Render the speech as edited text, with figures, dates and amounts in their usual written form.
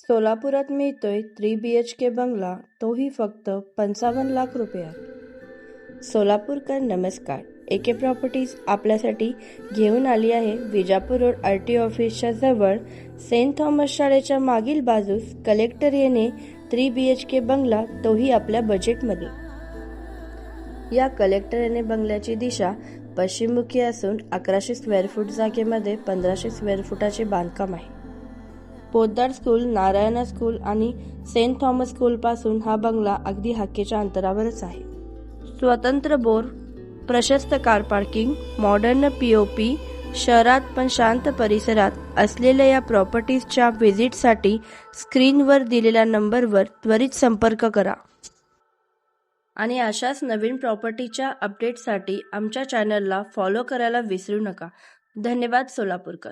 सोलापुरात मिळतोय 3 BHK बंगला, तोही फक्त 55 लाख रुपयात. सोलापूरकर नमस्कार. एके प्रॉपर्टीज आपल्यासाठी घेऊन आली आहे विजापूर रोड RTO ऑफिसच्या जवळ सेंट थॉमस शाळेच्या मागील बाजूस कलेक्टर येणे 3 BHK बंगला, तोही आपल्या बजेटमध्ये. या कलेक्टर येणे बंगल्याची दिशा पश्चिममुखी असून 1100 स्क्वेअर फूट जागेमध्ये 1500 स्क्वेअर फुटाचे बांधकाम आहे. पोद्दार स्कूल, नारायणा स्कूल आणि सेंट थॉमस स्कूलपासून हा बंगला अगदी हाकेच्या अंतरावरच आहे. स्वतंत्र बोर, प्रशस्त कार पार्किंग, मॉडर्न POP, शहरात पण शांत परिसरात असलेल्या या प्रॉपर्टीजच्या व्हिजिटसाठी स्क्रीनवर दिलेल्या नंबरवर त्वरित संपर्क करा. आणि अशाच नवीन प्रॉपर्टीच्या अपडेटसाठी आमच्या चॅनलला फॉलो करायला विसरू नका. धन्यवाद सोलापूरकर.